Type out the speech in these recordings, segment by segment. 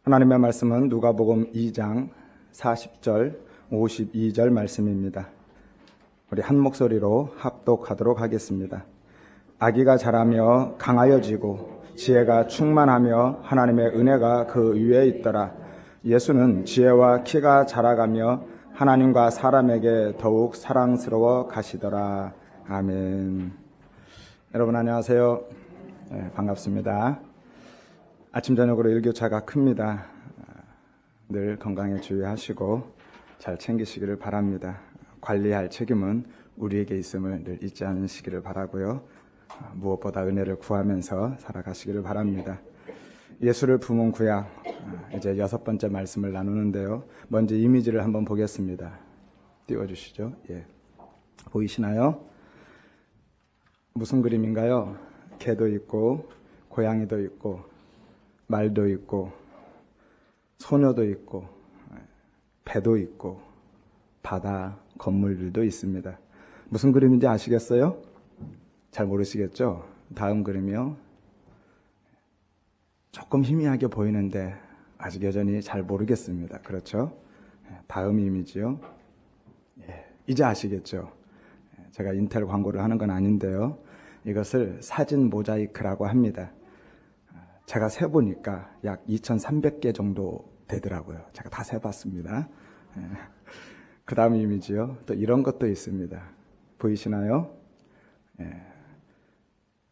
하나님의 말씀은 누가복음 2장 40절, 52절 말씀입니다. 우리 한 목소리로 합독하도록 하겠습니다. 아기가 자라며 강하여지고 지혜가 충만하며 하나님의 은혜가 그 위에 있더라. 예수는 지혜와 키가 자라가며 하나님과 사람에게 더욱 사랑스러워 가시더라. 아멘. 여러분 안녕하세요. 반갑습니다. 아침 저녁으로 일교차가 큽니다. 늘 건강에 주의하시고 잘 챙기시기를 바랍니다. 관리할 책임은 우리에게 있음을 늘 잊지 않으시기를 바라고요. 무엇보다 은혜를 구하면서 살아가시기를 바랍니다. 예수를 품은 구약, 이제 6번째 말씀을 나누는데요. 먼저 이미지를 한번 보겠습니다. 띄워주시죠. 예. 보이시나요? 무슨 그림인가요? 개도 있고 고양이도 있고 말도 있고 소녀도 있고 배도 있고 바다 건물들도 있습니다. 무슨 그림인지 아시겠어요? 잘 모르시겠죠? 다음 그림이요. 조금 희미하게 보이는데 아직 여전히 잘 모르겠습니다. 그렇죠? 다음 이미지요. 이제 아시겠죠? 제가 인텔 광고를 하는 건 아닌데요. 이것을 사진 모자이크라고 합니다. 제가 세보니까 약 2,300개 정도 되더라고요. 제가 다 세봤습니다. 그 다음 이미지요. 또 이런 것도 있습니다. 보이시나요?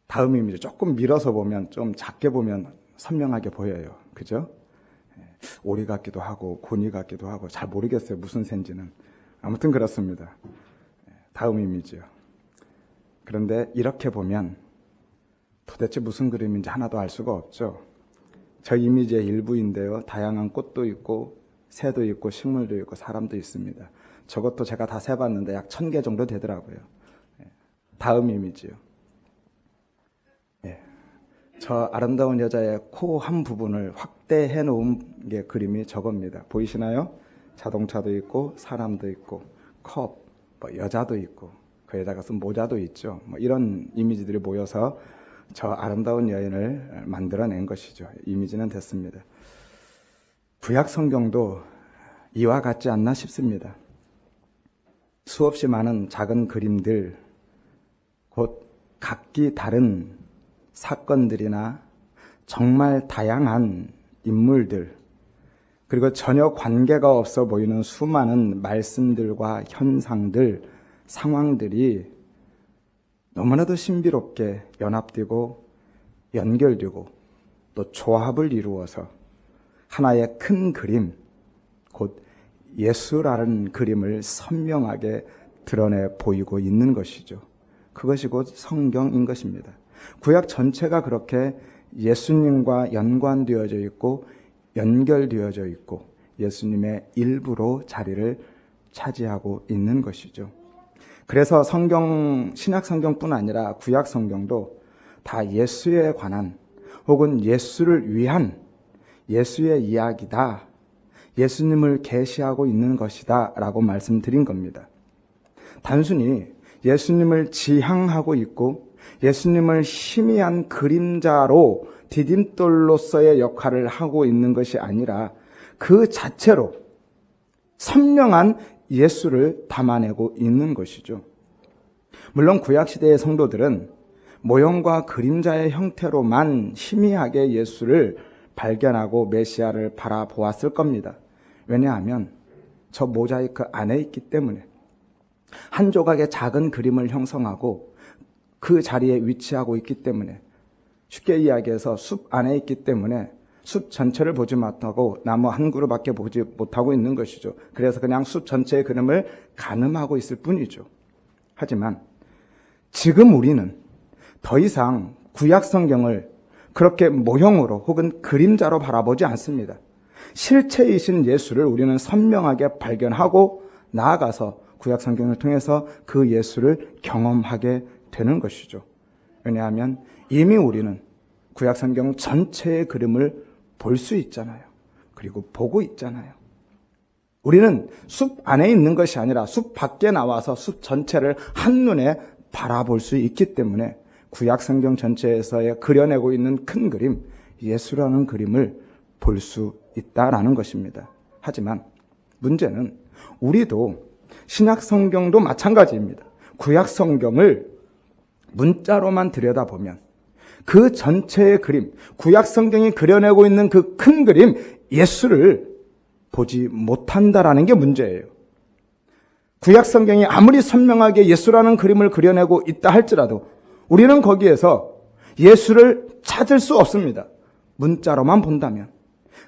다음 이미지 조금 밀어서 보면 좀 작게 보면 선명하게 보여요. 그죠? 오리 같기도 하고 고니 같기도 하고 잘 모르겠어요. 무슨 새인지는. 아무튼 그렇습니다. 다음 이미지요. 그런데 이렇게 보면 도대체 무슨 그림인지 하나도 알 수가 없죠. 저 이미지의 일부인데요. 다양한 꽃도 있고 새도 있고 식물도 있고 사람도 있습니다. 저것도 제가 다 세봤는데 약 1,000개 정도 되더라고요. 다음 이미지요. 저 아름다운 여자의 코 한 부분을 확대해 놓은 게 그림이 저겁니다. 보이시나요? 자동차도 있고 사람도 있고 컵, 여자도 있고 그 여자가 쓴 모자도 있죠. 이런 이미지들이 모여서 저 아름다운 여인을 만들어낸 것이죠. 이미지는 됐습니다. 구약 성경도 이와 같지 않나 싶습니다. 수없이 많은 작은 그림들, 곧 각기 다른 사건들이나 정말 다양한 인물들, 그리고 전혀 관계가 없어 보이는 수많은 말씀들과 현상들, 상황들이 너무나도 신비롭게 연합되고 연결되고 또 조합을 이루어서 하나의 큰 그림, 곧 예수라는 그림을 선명하게 드러내 보이고 있는 것이죠. 그것이 곧 성경인 것입니다. 구약 전체가 그렇게 예수님과 연관되어져 있고 연결되어져 있고 예수님의 일부로 자리를 차지하고 있는 것이죠. 그래서 신약 성경뿐 아니라 구약 성경도 다 예수에 관한 혹은 예수를 위한 예수의 이야기다. 예수님을 계시하고 있는 것이다 라고 말씀드린 겁니다. 단순히 예수님을 지향하고 있고 예수님을 희미한 그림자로 디딤돌로서의 역할을 하고 있는 것이 아니라 그 자체로 선명한 예수를 담아내고 있는 것이죠. 물론 구약시대의 성도들은 모형과 그림자의 형태로만 희미하게 예수를 발견하고 메시아를 바라보았을 겁니다. 왜냐하면 저 모자이크 안에 있기 때문에 한 조각의 작은 그림을 형성하고 그 자리에 위치하고 있기 때문에 쉽게 이야기해서 숲 안에 있기 때문에 숲 전체를 보지 못하고 나무 한 그루밖에 보지 못하고 있는 것이죠. 그래서 그냥 숲 전체의 그림을 가늠하고 있을 뿐이죠. 하지만 지금 우리는 더 이상 구약 성경을 그렇게 모형으로 혹은 그림자로 바라보지 않습니다. 실체이신 예수를 우리는 선명하게 발견하고 나아가서 구약 성경을 통해서 그 예수를 경험하게 되는 것이죠. 왜냐하면 이미 우리는 구약 성경 전체의 그림을 볼 수 있잖아요. 그리고 보고 있잖아요. 우리는 숲 안에 있는 것이 아니라 숲 밖에 나와서 숲 전체를 한눈에 바라볼 수 있기 때문에 구약 성경 전체에서의 그려내고 있는 큰 그림, 예수라는 그림을 볼 수 있다라는 것입니다. 하지만 문제는 우리도 신약 성경도 마찬가지입니다. 구약 성경을 문자로만 들여다보면 그 전체의 그림, 구약 성경이 그려내고 있는 그 큰 그림, 예수를 보지 못한다라는 게 문제예요. 구약 성경이 아무리 선명하게 예수라는 그림을 그려내고 있다 할지라도 우리는 거기에서 예수를 찾을 수 없습니다. 문자로만 본다면.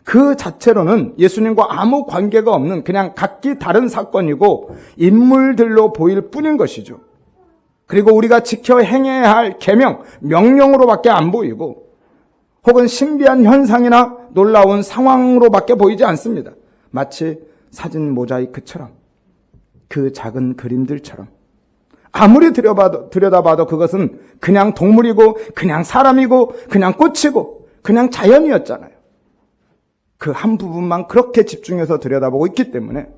그 자체로는 예수님과 아무 관계가 없는 그냥 각기 다른 사건이고 인물들로 보일 뿐인 것이죠. 그리고 우리가 지켜 행해야 할 계명, 명령으로밖에 안 보이고 혹은 신비한 현상이나 놀라운 상황으로밖에 보이지 않습니다. 마치 사진 모자이크처럼, 그 작은 그림들처럼 아무리 들여다봐도 그것은 그냥 동물이고 그냥 사람이고 그냥 꽃이고 그냥 자연이었잖아요. 그 한 부분만 그렇게 집중해서 들여다보고 있기 때문에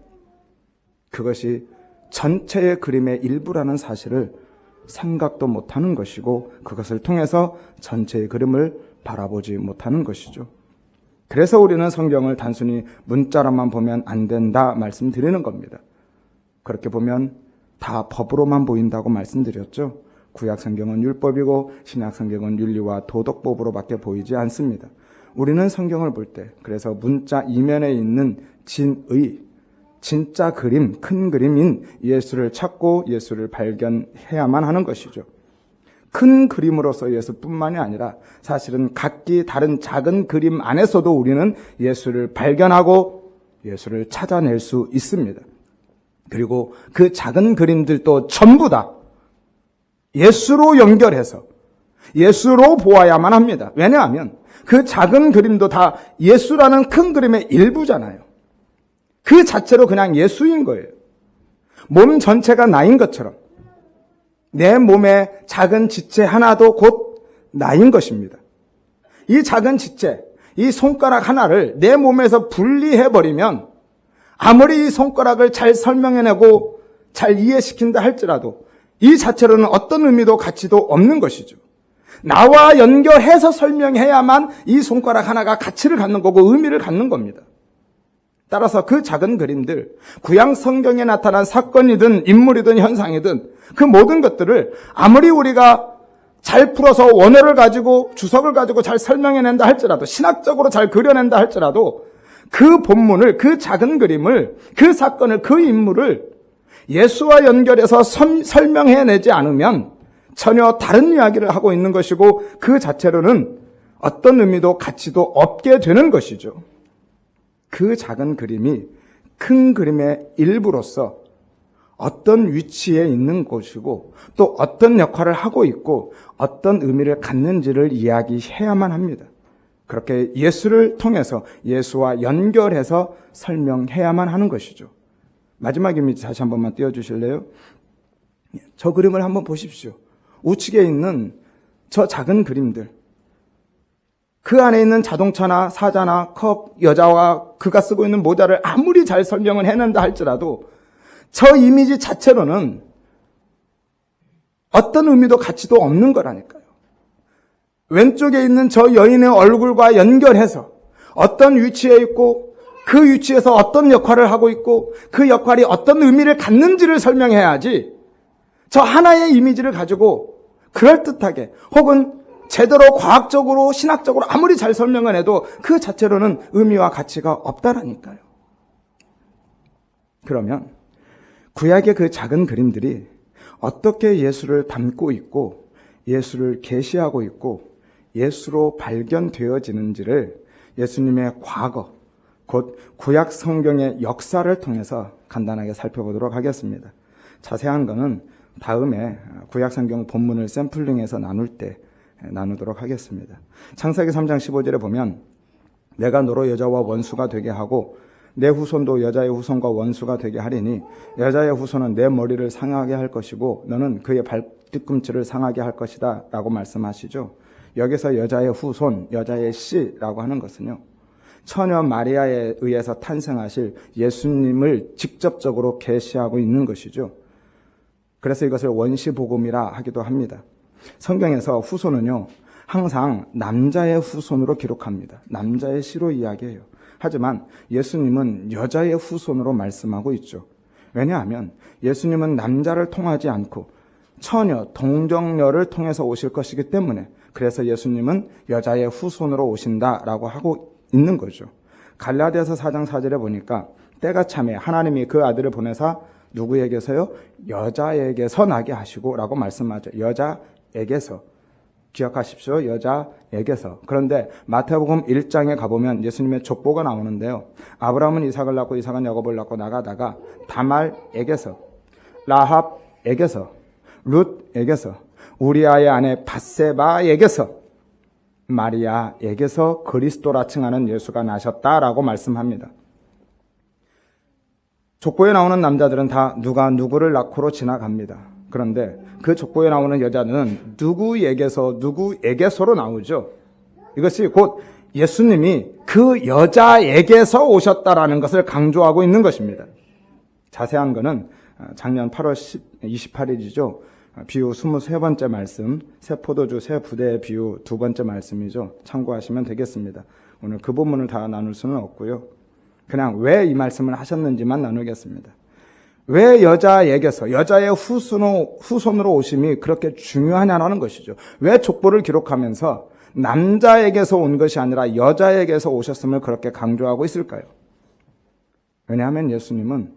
그것이 전체의 그림의 일부라는 사실을 생각도 못하는 것이고 그것을 통해서 전체의 그림을 바라보지 못하는 것이죠. 그래서 우리는 성경을 단순히 문자로만 보면 안 된다 말씀드리는 겁니다. 그렇게 보면 다 법으로만 보인다고 말씀드렸죠. 구약 성경은 율법이고 신약 성경은 윤리와 도덕법으로밖에 보이지 않습니다. 우리는 성경을 볼 때 그래서 문자 이면에 있는 진의, 진짜 그림, 큰 그림인 예수를 찾고 예수를 발견해야만 하는 것이죠. 큰 그림으로서 예수뿐만이 아니라 사실은 각기 다른 작은 그림 안에서도 우리는 예수를 발견하고 예수를 찾아낼 수 있습니다. 그리고 그 작은 그림들도 전부 다 예수로 연결해서 예수로 보아야만 합니다. 왜냐하면 그 작은 그림도 다 예수라는 큰 그림의 일부잖아요. 그 자체로 그냥 예수인 거예요. 몸 전체가 나인 것처럼 내 몸의 작은 지체 하나도 곧 나인 것입니다. 이 작은 지체, 이 손가락 하나를 내 몸에서 분리해버리면 아무리 이 손가락을 잘 설명해내고 잘 이해시킨다 할지라도 이 자체로는 어떤 의미도 가치도 없는 것이죠. 나와 연결해서 설명해야만 이 손가락 하나가 가치를 갖는 거고 의미를 갖는 겁니다. 따라서 그 작은 그림들, 구약 성경에 나타난 사건이든 인물이든 현상이든 그 모든 것들을 아무리 우리가 잘 풀어서 원어를 가지고 주석을 가지고 잘 설명해낸다 할지라도 신학적으로 잘 그려낸다 할지라도 그 본문을, 그 작은 그림을, 그 사건을, 그 인물을 예수와 연결해서 설명해내지 않으면 전혀 다른 이야기를 하고 있는 것이고 그 자체로는 어떤 의미도 가치도 없게 되는 것이죠. 그 작은 그림이 큰 그림의 일부로서 어떤 위치에 있는 것이고 또 어떤 역할을 하고 있고 어떤 의미를 갖는지를 이야기해야만 합니다. 그렇게 예수를 통해서 예수와 연결해서 설명해야만 하는 것이죠. 마지막 이미지 다시 한 번만 띄워주실래요? 저 그림을 한번 보십시오. 우측에 있는 저 작은 그림들, 그 안에 있는 자동차나 사자나 컵, 여자와 그가 쓰고 있는 모자를 아무리 잘 설명을 해낸다 할지라도 저 이미지 자체로는 어떤 의미도 가치도 없는 거라니까요. 왼쪽에 있는 저 여인의 얼굴과 연결해서 어떤 위치에 있고 그 위치에서 어떤 역할을 하고 있고 그 역할이 어떤 의미를 갖는지를 설명해야지 저 하나의 이미지를 가지고 그럴듯하게 혹은 제대로 과학적으로 신학적으로 아무리 잘 설명을 해도 그 자체로는 의미와 가치가 없다라니까요. 그러면 구약의 그 작은 그림들이 어떻게 예수를 담고 있고 예수를 계시하고 있고 예수로 발견되어지는지를 예수님의 과거, 곧 구약 성경의 역사를 통해서 간단하게 살펴보도록 하겠습니다. 자세한 거는 다음에 구약 성경 본문을 샘플링해서 나눌 때 나누도록 하겠습니다. 창세기 3장 15절에 보면 내가 너로 여자와 원수가 되게 하고 내 후손도 여자의 후손과 원수가 되게 하리니 여자의 후손은 내 머리를 상하게 할 것이고 너는 그의 발뒤꿈치를 상하게 할 것이다 라고 말씀하시죠. 여기서 여자의 후손, 여자의 씨라고 하는 것은요, 처녀 마리아에 의해서 탄생하실 예수님을 직접적으로 계시하고 있는 것이죠. 그래서 이것을 원시복음이라 하기도 합니다. 성경에서 후손은요, 항상 남자의 후손으로 기록합니다. 남자의 시로 이야기해요. 하지만 예수님은 여자의 후손으로 말씀하고 있죠. 왜냐하면 예수님은 남자를 통하지 않고 처녀, 동정녀를 통해서 오실 것이기 때문에, 그래서 예수님은 여자의 후손으로 오신다라고 하고 있는 거죠. 갈라디아서 4장 4절에 보니까 때가 참에 하나님이 그 아들을 보내사 누구에게서요? 여자에게서 나게 하시고 라고 말씀하죠. 여자에게서. 기억하십시오. 여자에게서. 그런데 마태복음 1장에 가보면 예수님의 족보가 나오는데요. 아브라함은 이삭을 낳고 이삭은 야곱을 낳고 나가다가 다말에게서, 라합에게서, 룻에게서, 우리아의 아내 밧세바에게서, 마리아에게서 그리스도라 칭하는 예수가 나셨다라고 말씀합니다. 족보에 나오는 남자들은 다 누가 누구를 낳고로 지나갑니다. 그런데 그 족보에 나오는 여자는 누구에게서로 나오죠. 이것이 곧 예수님이 그 여자에게서 오셨다라는 것을 강조하고 있는 것입니다. 자세한 것은 작년 8월 28일이죠. 비유 23번째 말씀, 새 포도주 새 부대의 비유 2번째 말씀이죠. 참고하시면 되겠습니다. 오늘 그 부분을 다 나눌 수는 없고요. 그냥 왜 이 말씀을 하셨는지만 나누겠습니다. 왜 여자에게서, 여자의 후손으로 오심이 그렇게 중요하냐라는 것이죠. 왜 족보를 기록하면서 남자에게서 온 것이 아니라 여자에게서 오셨음을 그렇게 강조하고 있을까요? 왜냐하면 예수님은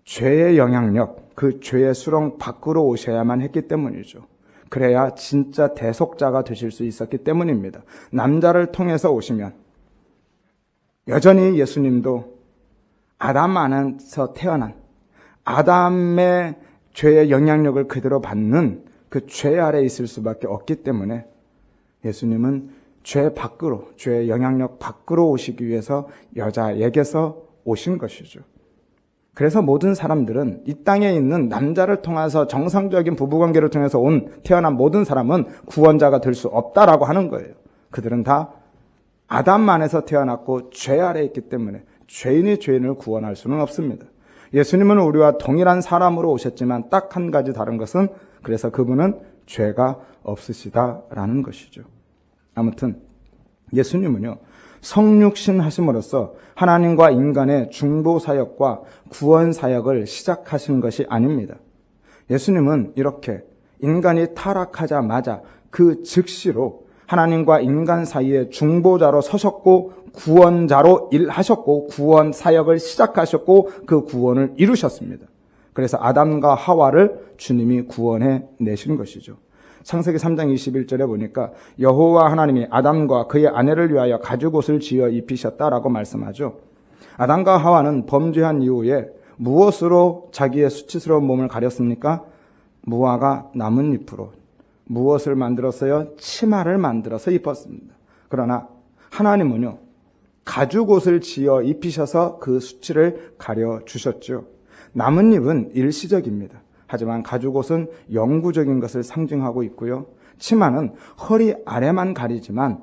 죄의 영향력, 그 죄의 수렁 밖으로 오셔야만 했기 때문이죠. 그래야 진짜 대속자가 되실 수 있었기 때문입니다. 남자를 통해서 오시면 여전히 예수님도 아담 안에서 태어난 아담의 죄의 영향력을 그대로 받는 그 죄 아래에 있을 수밖에 없기 때문에 예수님은 죄 밖으로, 죄의 영향력 밖으로 오시기 위해서 여자에게서 오신 것이죠. 그래서 모든 사람들은 이 땅에 있는 남자를 통해서 정상적인 부부관계를 통해서 태어난 모든 사람은 구원자가 될 수 없다라고 하는 거예요. 그들은 다 아담 안에서 태어났고 죄 아래에 있기 때문에 죄인이 죄인을 구원할 수는 없습니다. 예수님은 우리와 동일한 사람으로 오셨지만 딱 한 가지 다른 것은, 그래서 그분은 죄가 없으시다라는 것이죠. 아무튼 예수님은요, 성육신 하심으로써 하나님과 인간의 중보 사역과 구원 사역을 시작하신 것이 아닙니다. 예수님은 이렇게 인간이 타락하자마자 그 즉시로 하나님과 인간 사이에 중보자로 서셨고 구원자로 일하셨고 구원 사역을 시작하셨고 그 구원을 이루셨습니다. 그래서 아담과 하와를 주님이 구원해 내신 것이죠. 창세기 3장 21절에 보니까 여호와 하나님이 아담과 그의 아내를 위하여 가죽옷을 지어 입히셨다라고 말씀하죠. 아담과 하와는 범죄한 이후에 무엇으로 자기의 수치스러운 몸을 가렸습니까? 무화과 나뭇잎으로. 무엇을 만들었어요? 치마를 만들어서 입었습니다. 그러나 하나님은요, 가죽옷을 지어 입히셔서 그 수치를 가려주셨죠. 나뭇잎은 일시적입니다. 하지만 가죽옷은 영구적인 것을 상징하고 있고요. 치마는 허리 아래만 가리지만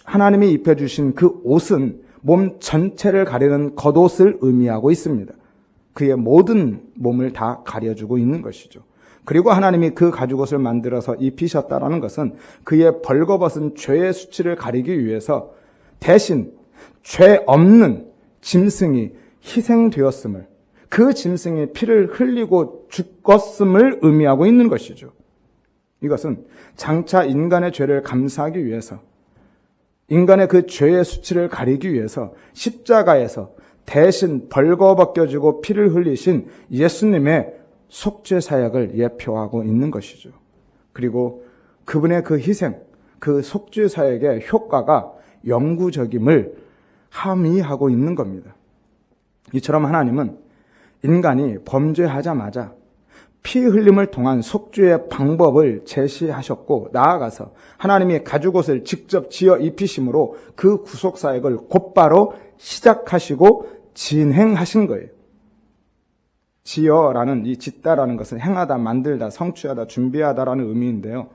하나님이 입혀주신 그 옷은 몸 전체를 가리는 겉옷을 의미하고 있습니다. 그의 모든 몸을 다 가려주고 있는 것이죠. 그리고 하나님이 그 가죽옷을 만들어서 입히셨다라는 것은 그의 벌거벗은 죄의 수치를 가리기 위해서 대신 죄 없는 짐승이 희생되었음을, 그 짐승이 피를 흘리고 죽었음을 의미하고 있는 것이죠. 이것은 장차 인간의 죄를 감사하기 위해서, 인간의 그 죄의 수치를 가리기 위해서 십자가에서 대신 벌거벗겨지고 피를 흘리신 예수님의 속죄 사역을 예표하고 있는 것이죠. 그리고 그분의 그 희생, 그 속죄 사역의 효과가 영구적임을 함의하고 있는 겁니다. 이처럼 하나님은 인간이 범죄하자마자 피 흘림을 통한 속죄의 방법을 제시하셨고, 나아가서 하나님이 가죽옷을 직접 지어 입히심으로 그 구속 사역을 곧바로 시작하시고 진행하신 거예요. 지어라는, 이 짓다라는 것은 행하다, 만들다, 성취하다, 준비하다라는 의미인데요.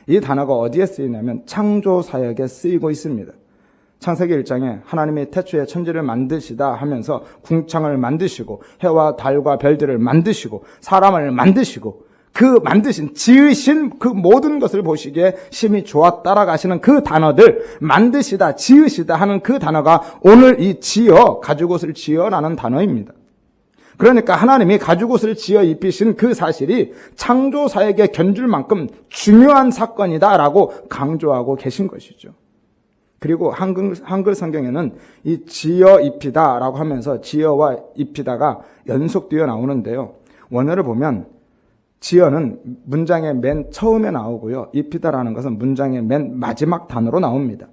이 단어가 어디에 쓰이냐면 창조 사역에 쓰이고 있습니다. 창세기 1장에 하나님이 태초에 천지를 만드시다 하면서 궁창을 만드시고 해와 달과 별들을 만드시고 사람을 만드시고 그 만드신, 지으신 그 모든 것을 보시기에 심히 좋았다라고 하시는 그 단어들, 만드시다, 지으시다 하는 그 단어가 오늘 이 지어, 가죽옷을 지어라는 단어입니다. 그러니까 하나님이 가죽옷을 지어 입히신 그 사실이 창조사에게 견줄 만큼 중요한 사건이다라고 강조하고 계신 것이죠. 그리고 한글 성경에는 이 지어 입히다라고 하면서 지어와 입히다가 연속되어 나오는데요. 원어를 보면 지어는 문장의 맨 처음에 나오고요. 입히다라는 것은 문장의 맨 마지막 단어로 나옵니다.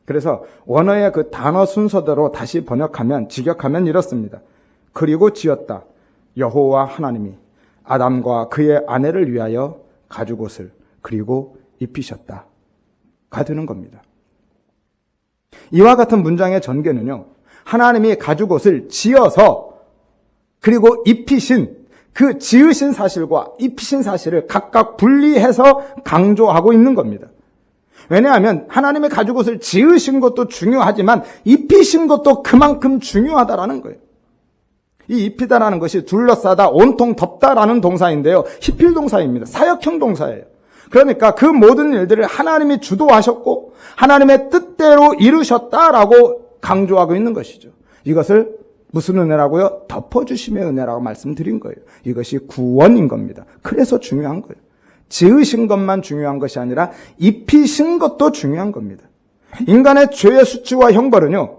그래서 원어의 그 단어 순서대로 다시 번역하면, 직역하면 이렇습니다. 그리고 지었다. 여호와 하나님이 아담과 그의 아내를 위하여 가죽옷을 그리고 입히셨다. 가 되는 겁니다. 이와 같은 문장의 전개는요, 하나님이 가죽옷을 지어서 그리고 입히신, 그 지으신 사실과 입히신 사실을 각각 분리해서 강조하고 있는 겁니다. 왜냐하면 하나님의 가죽옷을 지으신 것도 중요하지만 입히신 것도 그만큼 중요하다라는 거예요. 이 입히다라는 것이 둘러싸다, 온통 덮다라는 동사인데요. 히필 동사입니다. 사역형 동사예요. 그러니까 그 모든 일들을 하나님이 주도하셨고 하나님의 뜻대로 이루셨다라고 강조하고 있는 것이죠. 이것을 무슨 은혜라고요? 덮어주심의 은혜라고 말씀드린 거예요. 이것이 구원인 겁니다. 그래서 중요한 거예요. 지으신 것만 중요한 것이 아니라 입히신 것도 중요한 겁니다. 인간의 죄의 수치와 형벌은요,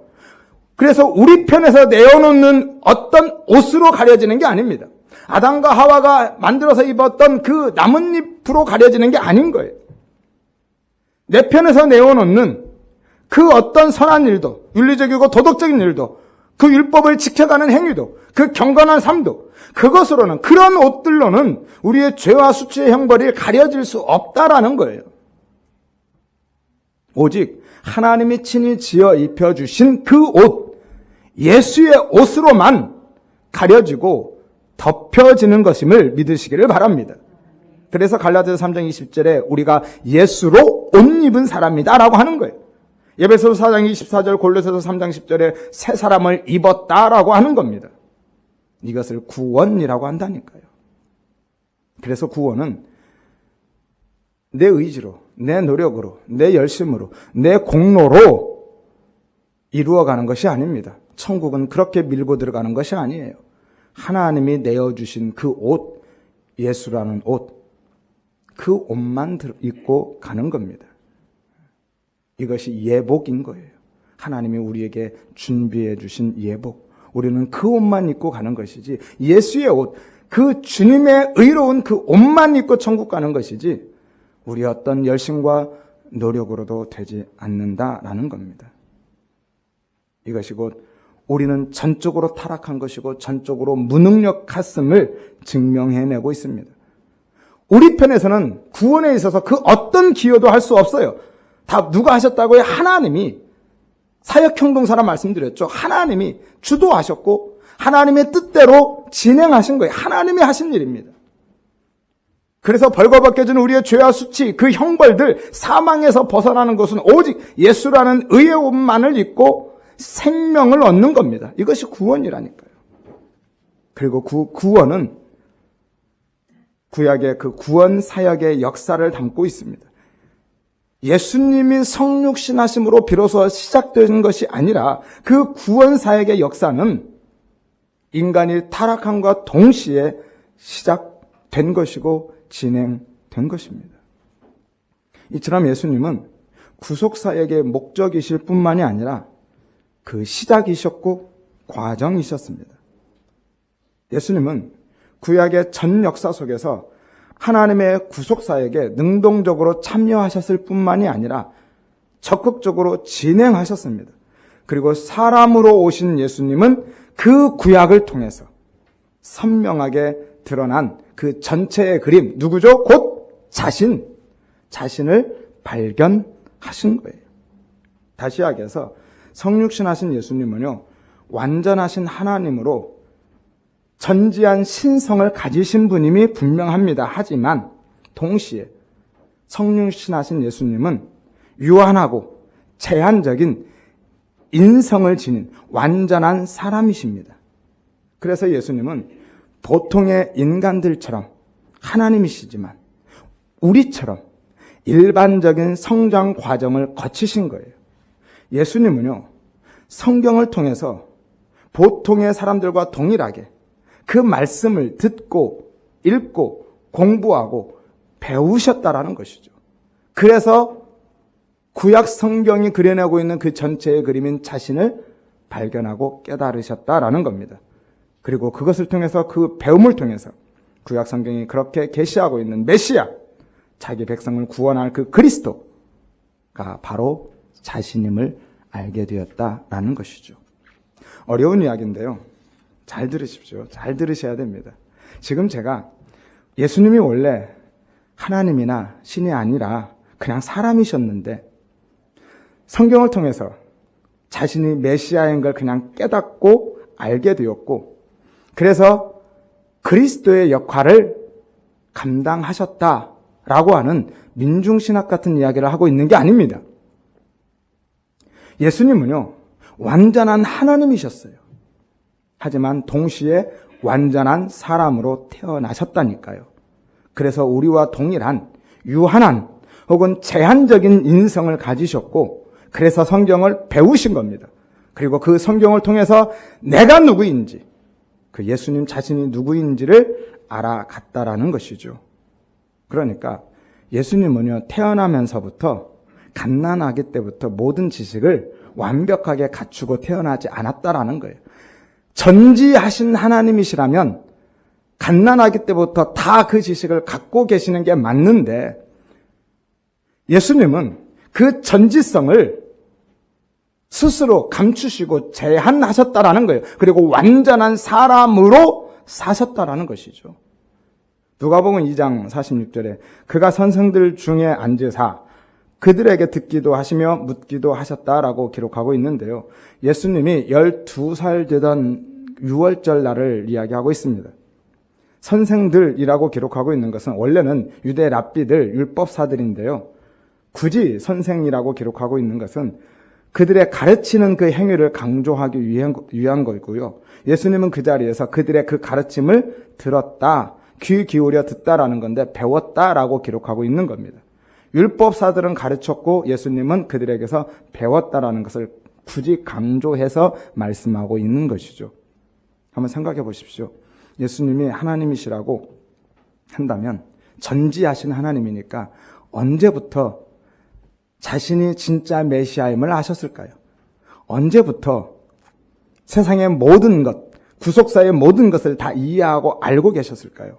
그래서 우리 편에서 내어놓는 어떤 옷으로 가려지는 게 아닙니다. 아담과 하와가 만들어서 입었던 그 나뭇잎으로 가려지는 게 아닌 거예요. 내 편에서 내어놓는 그 어떤 선한 일도, 윤리적이고 도덕적인 일도, 그 율법을 지켜가는 행위도, 그 경건한 삶도, 그것으로는, 그런 옷들로는 우리의 죄와 수치의 형벌이 가려질 수 없다라는 거예요. 오직 하나님이 친히 지어 입혀주신 그 옷, 예수의 옷으로만 가려지고 덮여지는 것임을 믿으시기를 바랍니다. 그래서 갈라디아서 3장 20절에 우리가 예수로 옷 입은 사람이다라고 하는 거예요. 에베소서 4장 24절, 골로새서 3장 10절에 새 사람을 입었다라고 하는 겁니다. 이것을 구원이라고 한다니까요. 그래서 구원은 내 의지로, 내 노력으로, 내 열심으로, 내 공로로 이루어가는 것이 아닙니다. 천국은 그렇게 밀고 들어가는 것이 아니에요. 하나님이 내어주신 그 옷, 예수라는 옷, 그 옷만 입고 가는 겁니다. 이것이 예복인 거예요. 하나님이 우리에게 준비해 주신 예복. 우리는 그 옷만 입고 가는 것이지, 예수의 옷, 그 주님의 의로운 그 옷만 입고 천국 가는 것이지 우리 어떤 열심과 노력으로도 되지 않는다라는 겁니다. 이것이 곧 우리는 전적으로 타락한 것이고 전적으로 무능력했음을 증명해내고 있습니다. 우리 편에서는 구원에 있어서 그 어떤 기여도 할 수 없어요. 다 누가 하셨다고요? 하나님이. 사역형 동사라 말씀드렸죠. 하나님이 주도하셨고 하나님의 뜻대로 진행하신 거예요. 하나님이 하신 일입니다. 그래서 벌거벗겨진 우리의 죄와 수치, 그 형벌들, 사망에서 벗어나는 것은 오직 예수라는 의의 옷만을 입고 생명을 얻는 겁니다. 이것이 구원이라니까요. 그리고 구원은 구약의 그 구원 사역의 역사를 담고 있습니다. 예수님이 성육신하심으로 비로소 시작된 것이 아니라 그 구원 사역의 역사는 인간이 타락함과 동시에 시작된 것이고 진행된 것입니다. 이처럼 예수님은 구속 사역의 목적이실 뿐만이 아니라 그 시작이셨고 과정이셨습니다. 예수님은 구약의 전 역사 속에서 하나님의 구속 사역에 능동적으로 참여하셨을 뿐만이 아니라 적극적으로 진행하셨습니다. 그리고 사람으로 오신 예수님은 그 구약을 통해서 선명하게 드러난 그 전체의 그림, 누구죠? 곧 자신을 발견하신 거예요. 다시 이야기해서 성육신하신 예수님은요, 완전하신 하나님으로 전지한 신성을 가지신 분임이 분명합니다. 하지만 동시에 성육신하신 예수님은 유한하고 제한적인 인성을 지닌 완전한 사람이십니다. 그래서 예수님은 보통의 인간들처럼 하나님이시지만 우리처럼 일반적인 성장 과정을 거치신 거예요. 예수님은요, 성경을 통해서 보통의 사람들과 동일하게 그 말씀을 듣고 읽고 공부하고 배우셨다라는 것이죠. 그래서 구약 성경이 그려내고 있는 그 전체의 그림인 자신을 발견하고 깨달으셨다라는 겁니다. 그리고 그것을 통해서, 그 배움을 통해서 구약 성경이 그렇게 계시하고 있는 메시아, 자기 백성을 구원할 그 그리스도가 바로 자신임을 알게 되었다라는 것이죠. 어려운 이야기인데요. 잘 들으십시오. 잘 들으셔야 됩니다. 지금 제가 예수님이 원래 하나님이나 신이 아니라 그냥 사람이셨는데 성경을 통해서 자신이 메시아인 걸 그냥 깨닫고 알게 되었고, 그래서 그리스도의 역할을 감당하셨다라고 하는 민중신학 같은 이야기를 하고 있는 게 아닙니다. 예수님은요, 완전한 하나님이셨어요. 하지만 동시에 완전한 사람으로 태어나셨다니까요. 그래서 우리와 동일한 유한한 혹은 제한적인 인성을 가지셨고, 그래서 성경을 배우신 겁니다. 그리고 그 성경을 통해서 내가 누구인지, 그 예수님 자신이 누구인지를 알아갔다라는 것이죠. 그러니까 예수님은요, 태어나면서부터 갓난아기 때부터 모든 지식을 완벽하게 갖추고 태어나지 않았다라는 거예요. 전지하신 하나님이시라면 갓난아기 때부터 다 그 지식을 갖고 계시는 게 맞는데, 예수님은 그 전지성을 스스로 감추시고 제한하셨다라는 거예요. 그리고 완전한 사람으로 사셨다라는 것이죠. 누가복음 2장 46절에 그가 선생들 중에 앉으사 그들에게 듣기도 하시며 묻기도 하셨다라고 기록하고 있는데요. 예수님이 12살 되던 6월절 날을 이야기하고 있습니다. 선생들이라고 기록하고 있는 것은 원래는 유대 랍비들, 율법사들인데요. 굳이 선생이라고 기록하고 있는 것은 그들의 가르치는 그 행위를 강조하기 위한 거고요. 예수님은 그 자리에서 그들의 그 가르침을 들었다, 귀 기울여 듣다라는 건데 배웠다라고 기록하고 있는 겁니다. 율법사들은 가르쳤고 예수님은 그들에게서 배웠다라는 것을 굳이 강조해서 말씀하고 있는 것이죠. 한번 생각해 보십시오. 예수님이 하나님이시라고 한다면 전지하신 하나님이니까 언제부터 자신이 진짜 메시아임을 아셨을까요? 언제부터 세상의 모든 것, 구속사의 모든 것을 다 이해하고 알고 계셨을까요?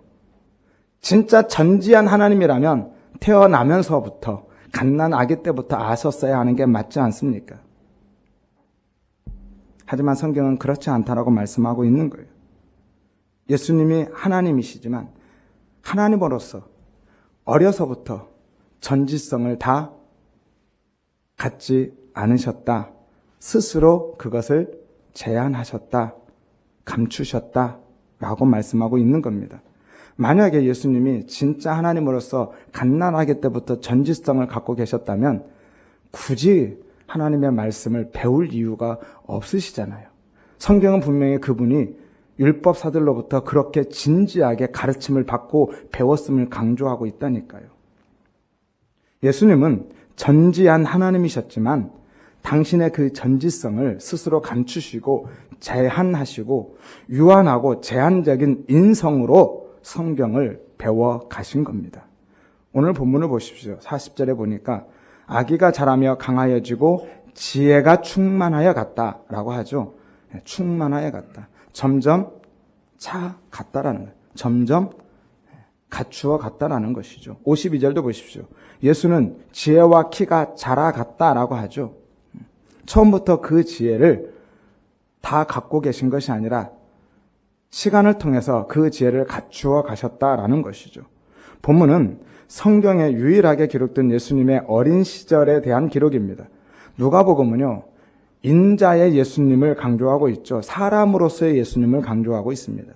진짜 전지한 하나님이라면 태어나면서부터 갓난 아기 때부터 아셨어야 하는 게 맞지 않습니까? 하지만 성경은 그렇지 않다라고 말씀하고 있는 거예요. 예수님이 하나님이시지만 하나님으로서 어려서부터 전지성을 다 갖지 않으셨다. 스스로 그것을 제한하셨다. 감추셨다. 라고 말씀하고 있는 겁니다. 만약에 예수님이 진짜 하나님으로서 갓난아기 때부터 전지성을 갖고 계셨다면 굳이 하나님의 말씀을 배울 이유가 없으시잖아요. 성경은 분명히 그분이 율법사들로부터 그렇게 진지하게 가르침을 받고 배웠음을 강조하고 있다니까요. 예수님은 전지한 하나님이셨지만 당신의 그 전지성을 스스로 감추시고 제한하시고 유한하고 제한적인 인성으로 성경을 배워 가신 겁니다. 오늘 본문을 보십시오. 40절에 보니까 아기가 자라며 강하여지고 지혜가 충만하여 갔다라고 하죠. 충만하여 갔다. 점점 차 갔다라는 거예요. 점점 갖추어 갔다라는 것이죠. 52절도 보십시오. 예수는 지혜와 키가 자라갔다라고 하죠. 처음부터 그 지혜를 다 갖고 계신 것이 아니라 시간을 통해서 그 지혜를 갖추어 가셨다라는 것이죠. 본문은 성경에 유일하게 기록된 예수님의 어린 시절에 대한 기록입니다. 누가복음은요, 인자의 예수님을 강조하고 있죠. 사람으로서의 예수님을 강조하고 있습니다.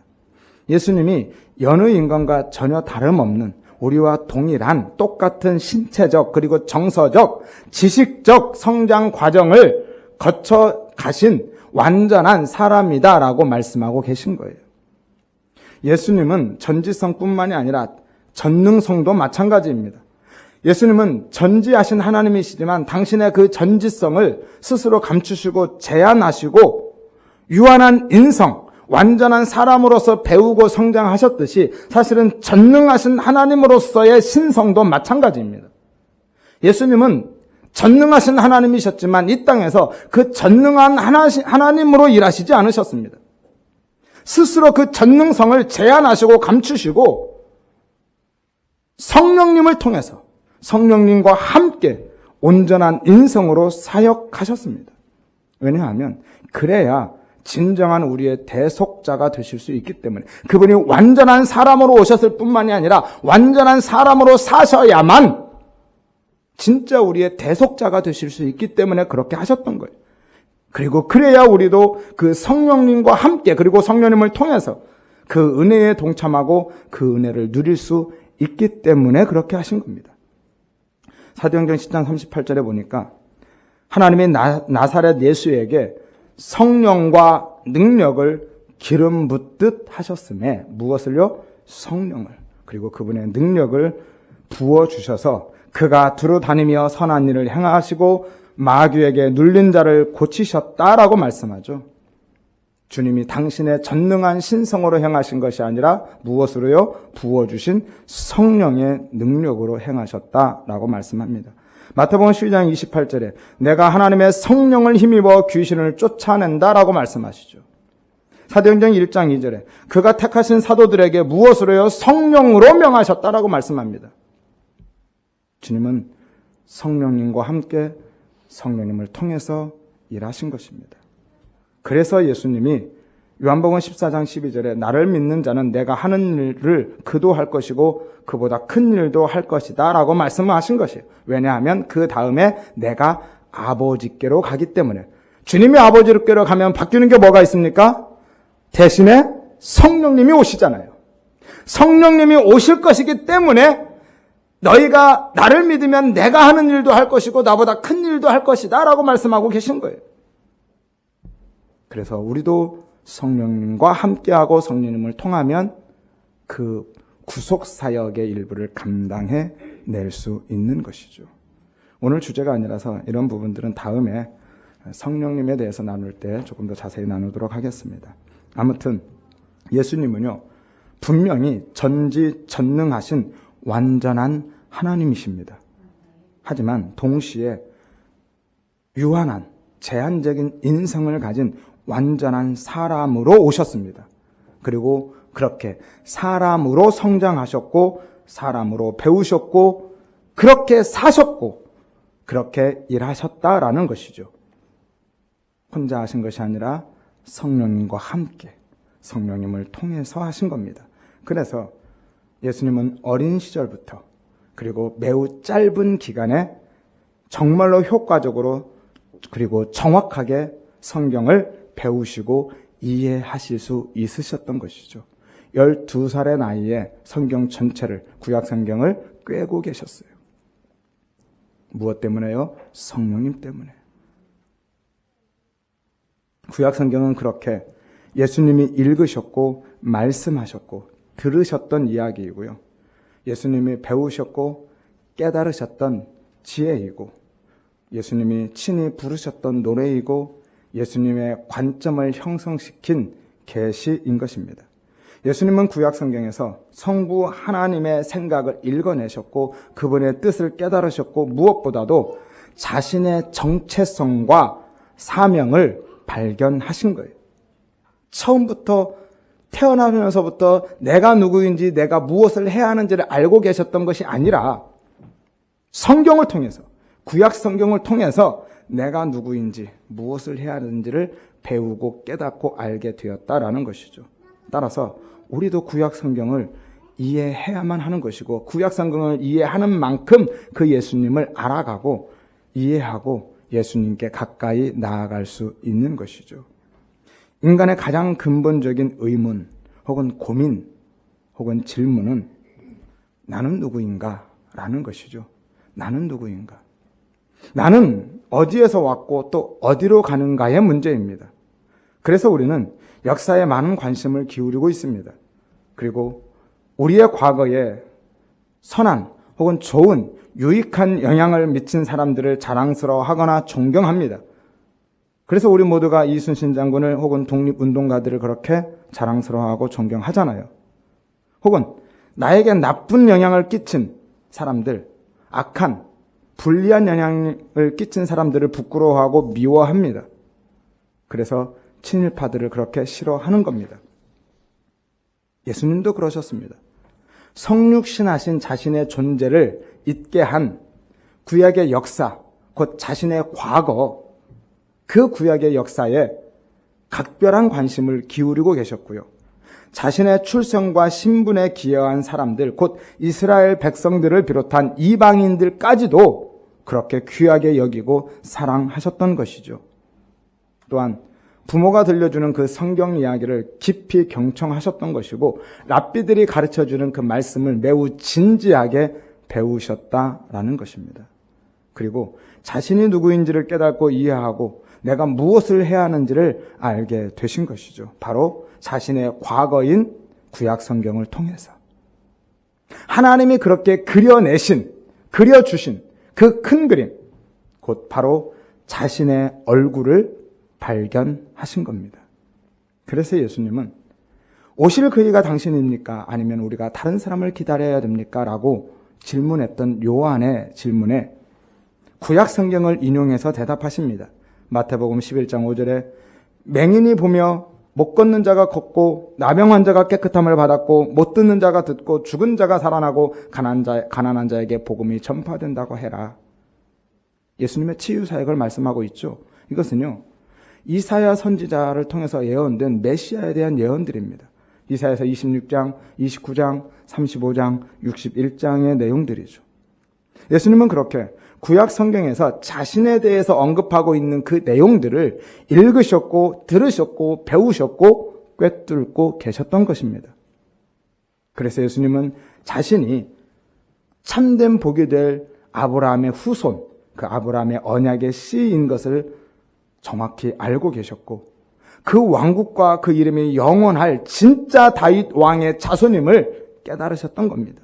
예수님이 여느 인간과 전혀 다름없는 우리와 동일한 똑같은 신체적 그리고 정서적 지식적 성장 과정을 거쳐 가신 완전한 사람이다라고 말씀하고 계신 거예요. 예수님은 전지성뿐만이 아니라 전능성도 마찬가지입니다. 예수님은 전지하신 하나님이시지만 당신의 그 전지성을 스스로 감추시고 제한하시고 유한한 인성, 완전한 사람으로서 배우고 성장하셨듯이 사실은 전능하신 하나님으로서의 신성도 마찬가지입니다. 예수님은 전능하신 하나님이셨지만 이 땅에서 그 전능한 하나님으로 일하시지 않으셨습니다. 스스로 그 전능성을 제한하시고 감추시고 성령님을 통해서 성령님과 함께 온전한 인성으로 사역하셨습니다. 왜냐하면 그래야 진정한 우리의 대속자가 되실 수 있기 때문에, 그분이 완전한 사람으로 오셨을 뿐만이 아니라 완전한 사람으로 사셔야만 진짜 우리의 대속자가 되실 수 있기 때문에 그렇게 하셨던 거예요. 그리고 그래야 우리도 그 성령님과 함께, 그리고 성령님을 통해서 그 은혜에 동참하고 그 은혜를 누릴 수 있기 때문에 그렇게 하신 겁니다. 사도행전 10장 38절에 보니까 하나님이 나사렛 예수에게 성령과 능력을 기름 붓듯 하셨음에, 무엇을요? 성령을, 그리고 그분의 능력을 부어주셔서 그가 두루 다니며 선한 일을 행하시고 마귀에게 눌린 자를 고치셨다라고 말씀하죠. 주님이 당신의 전능한 신성으로 행하신 것이 아니라 무엇으로요? 부어주신 성령의 능력으로 행하셨다라고 말씀합니다. 마태복음 12장 28절에 내가 하나님의 성령을 힘입어 귀신을 쫓아낸다라고 말씀하시죠. 사도행전 1장 2절에 그가 택하신 사도들에게 무엇으로요? 성령으로 명하셨다라고 말씀합니다. 주님은 성령님과 함께 성령님을 통해서 일하신 것입니다. 그래서 예수님이 요한복음 14장 12절에 나를 믿는 자는 내가 하는 일을 그도 할 것이고 그보다 큰 일도 할 것이다 라고 말씀하신 것이에요. 왜냐하면 그 다음에 내가 아버지께로 가기 때문에. 주님이 아버지께로 가면 바뀌는 게 뭐가 있습니까? 대신에 성령님이 오시잖아요. 성령님이 오실 것이기 때문에 너희가 나를 믿으면 내가 하는 일도 할 것이고 나보다 큰 일도 할 것이다 라고 말씀하고 계신 거예요. 그래서 우리도 성령님과 함께하고 성령님을 통하면 그 구속사역의 일부를 감당해 낼 수 있는 것이죠. 오늘 주제가 아니라서 이런 부분들은 다음에 성령님에 대해서 나눌 때 조금 더 자세히 나누도록 하겠습니다. 아무튼 예수님은요, 분명히 전지전능하신 완전한 하나님이십니다. 하지만 동시에 유한한 제한적인 인성을 가진 완전한 사람으로 오셨습니다. 그리고 그렇게 사람으로 성장하셨고 사람으로 배우셨고 그렇게 사셨고 그렇게 일하셨다라는 것이죠. 혼자 하신 것이 아니라 성령님과 함께 성령님을 통해서 하신 겁니다. 그래서 예수님은 어린 시절부터 그리고 매우 짧은 기간에 정말로 효과적으로 그리고 정확하게 성경을 배우시고 이해하실 수 있으셨던 것이죠. 12살의 나이에 성경 전체를, 구약 성경을 꿰고 계셨어요. 무엇 때문에요? 성령님 때문에. 구약 성경은 그렇게 예수님이 읽으셨고 말씀하셨고 들으셨던 이야기이고요. 예수님이 배우셨고 깨달으셨던 지혜이고 예수님이 친히 부르셨던 노래이고 예수님의 관점을 형성시킨 계시인 것입니다. 예수님은 구약 성경에서 성부 하나님의 생각을 읽어내셨고 그분의 뜻을 깨달으셨고 무엇보다도 자신의 정체성과 사명을 발견하신 거예요. 처음부터 태어나면서부터 내가 누구인지 내가 무엇을 해야 하는지를 알고 계셨던 것이 아니라 성경을 통해서, 구약 성경을 통해서 내가 누구인지 무엇을 해야 하는지를 배우고 깨닫고 알게 되었다라는 것이죠. 따라서 우리도 구약 성경을 이해해야만 하는 것이고 구약 성경을 이해하는 만큼 그 예수님을 알아가고 이해하고 예수님께 가까이 나아갈 수 있는 것이죠. 인간의 가장 근본적인 의문 혹은 고민 혹은 질문은 나는 누구인가? 라는 것이죠. 나는 누구인가? 나는 어디에서 왔고 또 어디로 가는가의 문제입니다. 그래서 우리는 역사에 많은 관심을 기울이고 있습니다. 그리고 우리의 과거에 선한 혹은 좋은 유익한 영향을 미친 사람들을 자랑스러워하거나 존경합니다. 그래서 우리 모두가 이순신 장군을 혹은 독립운동가들을 그렇게 자랑스러워하고 존경하잖아요. 혹은 나에게 나쁜 영향을 끼친 사람들, 악한, 불리한 영향을 끼친 사람들을 부끄러워하고 미워합니다. 그래서 친일파들을 그렇게 싫어하는 겁니다. 예수님도 그러셨습니다. 성육신하신 자신의 존재를 잊게 한 구약의 역사, 곧 자신의 과거, 그 구약의 역사에 각별한 관심을 기울이고 계셨고요. 자신의 출생과 신분에 기여한 사람들, 곧 이스라엘 백성들을 비롯한 이방인들까지도 그렇게 귀하게 여기고 사랑하셨던 것이죠. 또한 부모가 들려주는 그 성경 이야기를 깊이 경청하셨던 것이고, 랍비들이 가르쳐주는 그 말씀을 매우 진지하게 배우셨다라는 것입니다. 그리고 자신이 누구인지를 깨닫고 이해하고 내가 무엇을 해야 하는지를 알게 되신 것이죠. 바로 자신의 과거인 구약 성경을 통해서. 하나님이 그렇게 그려주신 그 큰 그림, 곧 바로 자신의 얼굴을 발견하신 겁니다. 그래서 예수님은 오실 그이가 당신입니까? 아니면 우리가 다른 사람을 기다려야 됩니까? 라고 질문했던 요한의 질문에 구약 성경을 인용해서 대답하십니다. 마태복음 11장 5절에 맹인이 보며 못 걷는 자가 걷고 나병 환자가 깨끗함을 받았고 못 듣는 자가 듣고 죽은 자가 살아나고 가난한 자에게 복음이 전파된다고 해라. 예수님의 치유 사역을 말씀하고 있죠. 이것은요, 이사야 선지자를 통해서 예언된 메시아에 대한 예언들입니다. 이사야서 26장, 29장, 35장, 61장의 내용들이죠. 예수님은 그렇게 구약 성경에서 자신에 대해서 언급하고 있는 그 내용들을 읽으셨고 들으셨고 배우셨고 꿰뚫고 계셨던 것입니다. 그래서 예수님은 자신이 참된 복이 될 아브라함의 후손, 그 아브라함의 언약의 씨인 것을 정확히 알고 계셨고, 그 왕국과 그 이름이 영원할 진짜 다윗 왕의 자손임을 깨달으셨던 겁니다.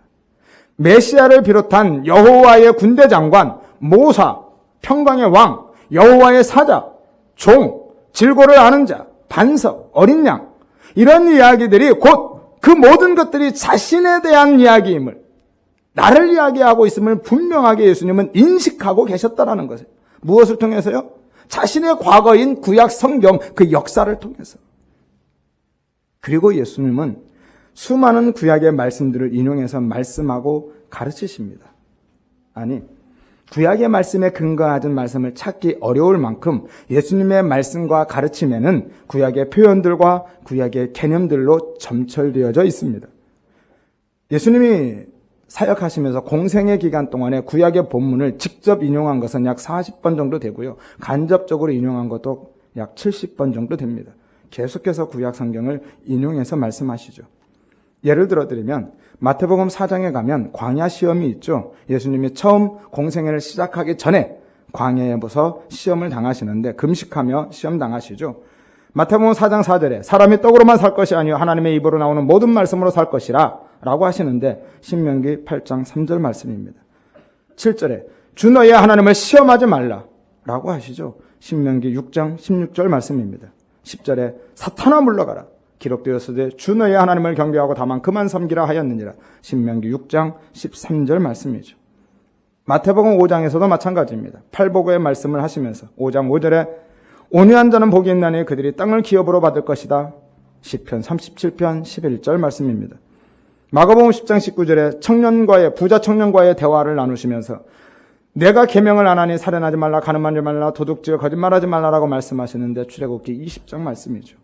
메시아를 비롯한 여호와의 군대 장관, 모사, 평강의 왕, 여호와의 사자, 종, 질고를 아는 자, 반석, 어린 양, 이런 이야기들이 곧 그 모든 것들이 자신에 대한 이야기임을, 나를 이야기하고 있음을 분명하게 예수님은 인식하고 계셨다라는 것을. 무엇을 통해서요? 자신의 과거인 구약 성경 그 역사를 통해서. 그리고 예수님은 수많은 구약의 말씀들을 인용해서 말씀하고 가르치십니다. 아니, 구약의 말씀에 근거하던 말씀을 찾기 어려울 만큼 예수님의 말씀과 가르침에는 구약의 표현들과 구약의 개념들로 점철되어져 있습니다. 예수님이 사역하시면서 공생의 기간 동안에 구약의 본문을 직접 인용한 것은 약 40번 정도 되고요. 간접적으로 인용한 것도 약 70번 정도 됩니다. 계속해서 구약 성경을 인용해서 말씀하시죠. 예를 들어드리면 마태복음 4장에 가면 광야 시험이 있죠. 예수님이 처음 공생애를 시작하기 전에 광야에서 시험을 당하시는데 금식하며 시험 당하시죠. 마태복음 4장 4절에 사람이 떡으로만 살 것이 아니요 하나님의 입으로 나오는 모든 말씀으로 살 것이라 라고 하시는데 신명기 8장 3절 말씀입니다. 7절에 주 너의 하나님을 시험하지 말라 라고 하시죠. 신명기 6장 16절 말씀입니다. 10절에 사탄아 물러가라 기록되었으되 주 너의 하나님을 경배하고 다만 그만 섬기라 하였느니라. 신명기 6장 13절 말씀이죠. 마태복음 5장에서도 마찬가지입니다. 팔복의 말씀을 하시면서 5장 5절에 온유한 자는 복이 있나니 그들이 땅을 기업으로 받을 것이다. 시편 37편 11절 말씀입니다. 마가복음 10장 19절에 부자 청년과의 대화를 나누시면서 내가 계명을 안 하니 살인하지 말라, 간음하지 말라, 도둑질, 거짓말하지 말라라고 말씀하시는데 출애굽기 20장 말씀이죠.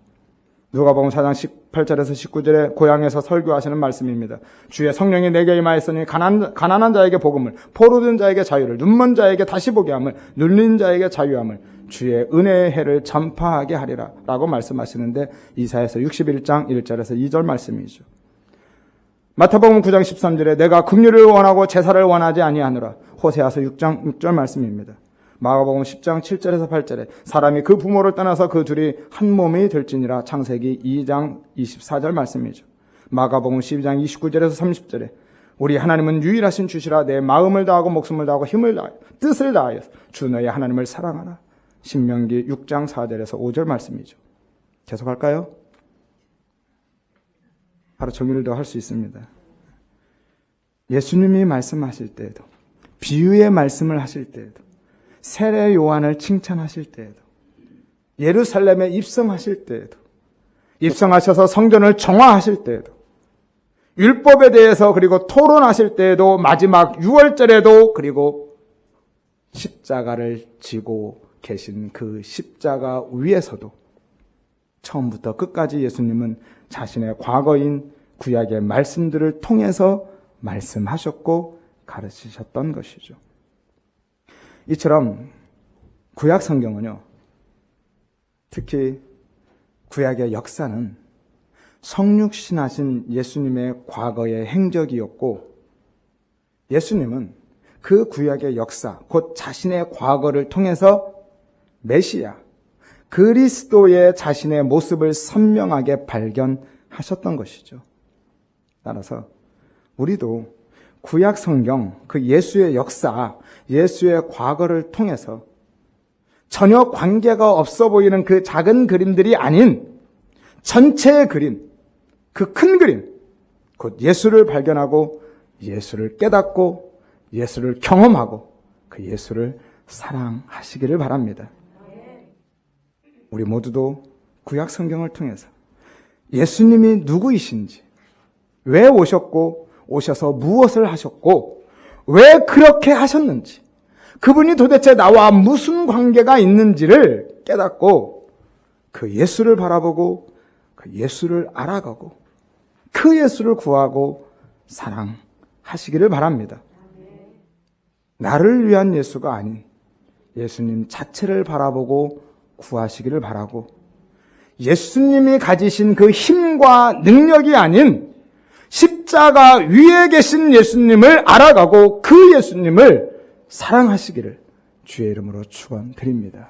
누가복음 4장 18절에서 19절에 고향에서 설교하시는 말씀입니다. 주의 성령이 내게 임하였으니 가난한 자에게 복음을, 포로된 자에게 자유를, 눈먼 자에게 다시 보게 함을, 눌린 자에게 자유함을, 주의 은혜의 해를 전파하게 하리라 라고 말씀하시는데 이사야서 61장 1절에서 2절 말씀이죠. 마태복음 9장 13절에 내가 긍휼을 원하고 제사를 원하지 아니하노라. 호세아서 6장 6절 말씀입니다. 마가복음 10장 7절에서 8절에 사람이 그 부모를 떠나서 그 둘이 한 몸이 될지니라. 창세기 2장 24절 말씀이죠. 마가복음 12장 29절에서 30절에 우리 하나님은 유일하신 주시라. 내 마음을 다하고 목숨을 다하고 힘을 다하여 뜻을 다하여 주 너의 하나님을 사랑하라. 신명기 6장 4절에서 5절 말씀이죠. 계속할까요? 바로 정리를 더 할 수 있습니다. 예수님이 말씀하실 때에도, 비유의 말씀을 하실 때에도, 세례 요한을 칭찬하실 때에도, 예루살렘에 입성하실 때에도, 입성하셔서 성전을 정화하실 때에도, 율법에 대해서 그리고 토론하실 때에도, 마지막 6월절에도, 그리고 십자가를 지고 계신 그 십자가 위에서도 처음부터 끝까지 예수님은 자신의 과거인 구약의 말씀들을 통해서 말씀하셨고 가르치셨던 것이죠. 이처럼 구약 성경은요, 특히 구약의 역사는 성육신하신 예수님의 과거의 행적이었고, 예수님은 그 구약의 역사, 곧 자신의 과거를 통해서 메시아, 그리스도의 자신의 모습을 선명하게 발견하셨던 것이죠. 따라서 우리도 구약 성경, 그 예수의 역사, 예수의 과거를 통해서 전혀 관계가 없어 보이는 그 작은 그림들이 아닌 전체의 그림, 그 큰 그림, 곧 예수를 발견하고 예수를 깨닫고 예수를 경험하고 그 예수를 사랑하시기를 바랍니다. 우리 모두도 구약 성경을 통해서 예수님이 누구이신지, 왜 오셨고 오셔서 무엇을 하셨고 왜 그렇게 하셨는지, 그분이 도대체 나와 무슨 관계가 있는지를 깨닫고 그 예수를 바라보고 그 예수를 알아가고 그 예수를 구하고 사랑하시기를 바랍니다. 나를 위한 예수가 아닌 예수님 자체를 바라보고 구하시기를 바라고, 예수님이 가지신 그 힘과 능력이 아닌 십자가 위에 계신 예수님을 알아가고 그 예수님을 사랑하시기를 주의 이름으로 축원드립니다.